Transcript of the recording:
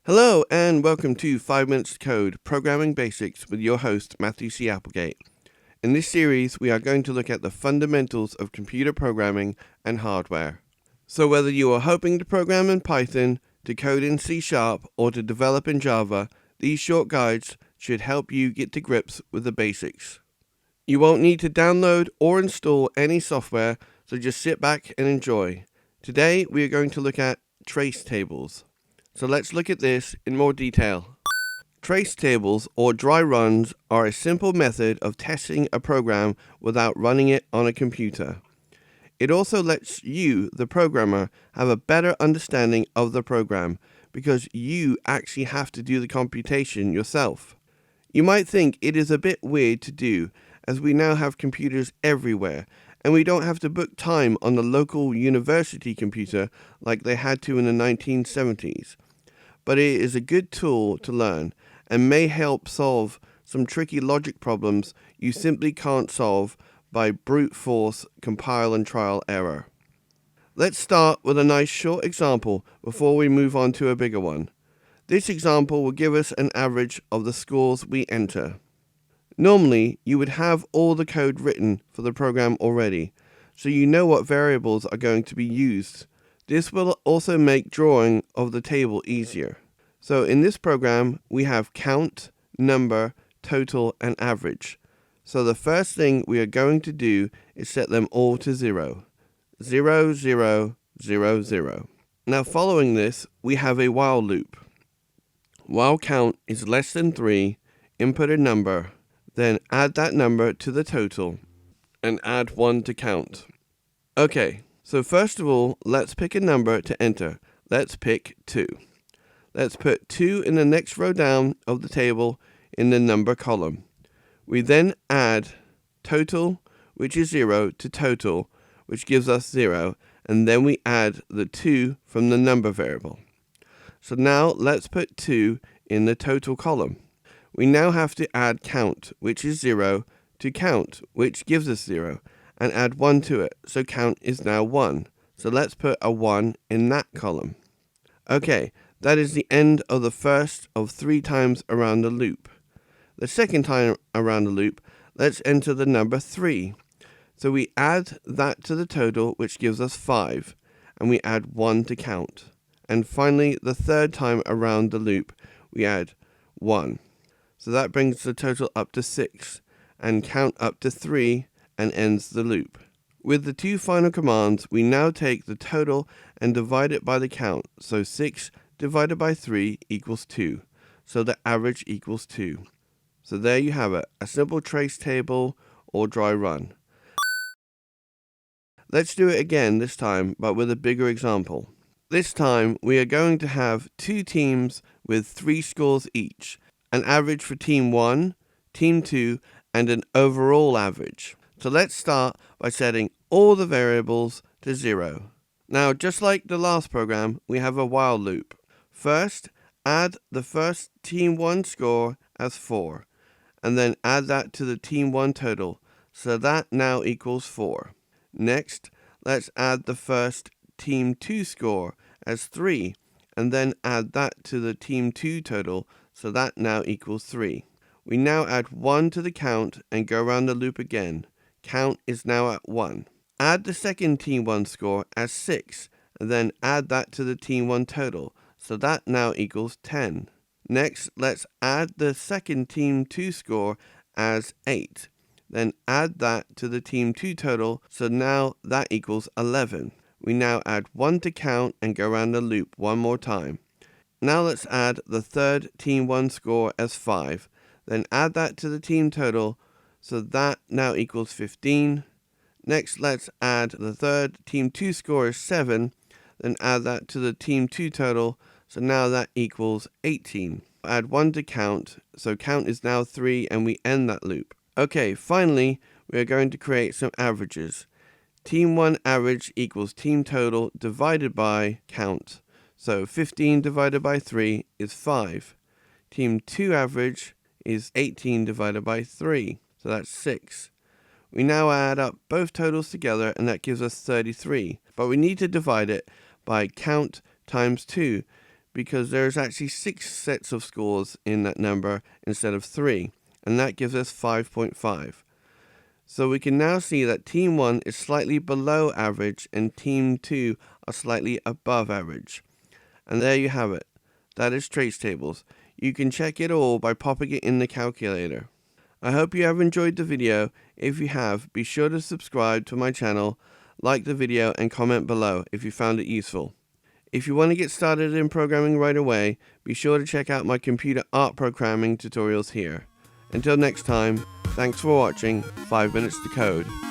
Hello and welcome to 5 Minutes to Code, Programming Basics with your host, Matthew C. Applegate. In this series, we are going to look at the fundamentals of computer programming and hardware. So whether you are hoping to program in Python, to code in C#, or to develop in Java, these short guides should help you get to grips with the basics. You won't need to download or install any software, so just sit back and enjoy. Today, we are going to look at trace tables. So let's look at this in more detail. Trace tables, or dry runs, are a simple method of testing a program without running it on a computer. It also lets you, the programmer, have a better understanding of the program because you actually have to do the computation yourself. You might think it is a bit weird to do, as we now have computers everywhere, and we don't have to book time on the local university computer like they had to in the 1970s. But it is a good tool to learn and may help solve some tricky logic problems you simply can't solve by brute force compile and trial error. Let's start with a nice short example before we move on to a bigger one. This example will give us an average of the scores we enter. Normally, you would have all the code written for the program already, so you know what variables are going to be used. This will also make drawing of the table easier. So in this program, we have count, number, total, and average. So the first thing we are going to do is set them all to 0. 0, 0, 0, 0. Now following this, we have a while loop. While count is less than 3, input a number, then add that number to the total, and add 1 to count. Okay, so first of all, let's pick a number to enter. Let's pick 2. Let's put 2 in the next row down of the table in the number column. We then add total, which is 0, to total, which gives us 0, and then we add the 2 from the number variable. So now let's put 2 in the total column. We now have to add count, which is 0, to count, which gives us 0, and add 1 to it, so count is now 1. So let's put a 1 in that column. Okay, that is the end of the first of 3 times around the loop. The second time around the loop, let's enter the number 3. So we add that to the total, which gives us 5, and we add 1 to count. And finally, the third time around the loop, we add 1. So that brings the total up to 6, and count up to 3, and ends the loop. With the 2 final commands, we now take the total and divide it by the count. So 6 divided by 3 equals 2. So the average equals 2. So there you have it, a simple trace table or dry run. Let's do it again this time, but with a bigger example. This time, we are going to have 2 teams with 3 scores each, an average for Team 1, Team 2, and an overall average. So let's start by setting all the variables to 0. Now, just like the last program, we have a while loop. First, add the first Team 1 score as 4, and then add that to the Team 1 total, so that now equals 4. Next, let's add the first Team 2 score as 3, and then add that to the Team 2 total, so that now equals 3. We now add 1 to the count and go around the loop again. Count is now at 1. Add the second Team 1 score as 6, and then add that to the Team 1 total, so that now equals 10. Next, let's add the second Team 2 score as 8. Then add that to the Team 2 total, so now that equals 11. We now add 1 to count and go around the loop one more time. Now let's add the third Team 1 score as 5. Then add that to the team total, so that now equals 15. Next, let's add the third Team 2 score as 7. Then add that to the Team 2 total, so now that equals 18. Add 1 to count, so count is now 3, and we end that loop. Okay, finally, we are going to create some averages. Team 1 average equals team total divided by count. So 15 divided by 3 is 5. Team 2 average is 18 divided by 3. So that's 6. We now add up both totals together, and that gives us 33. but we need to divide it by count times 2 because there's actually 6 sets of scores in that number instead of 3, and that gives us 5.5. So we can now see that Team 1 is slightly below average and Team 2 are slightly above average. And there you have it. That is Trace Tables. You can check it all by popping it in the calculator. I hope you have enjoyed the video. If you have, be sure to subscribe to my channel, like the video, and comment below if you found it useful. If you want to get started in programming right away, be sure to check out my computer art programming tutorials here. Until next time, thanks for watching 5 Minutes to Code.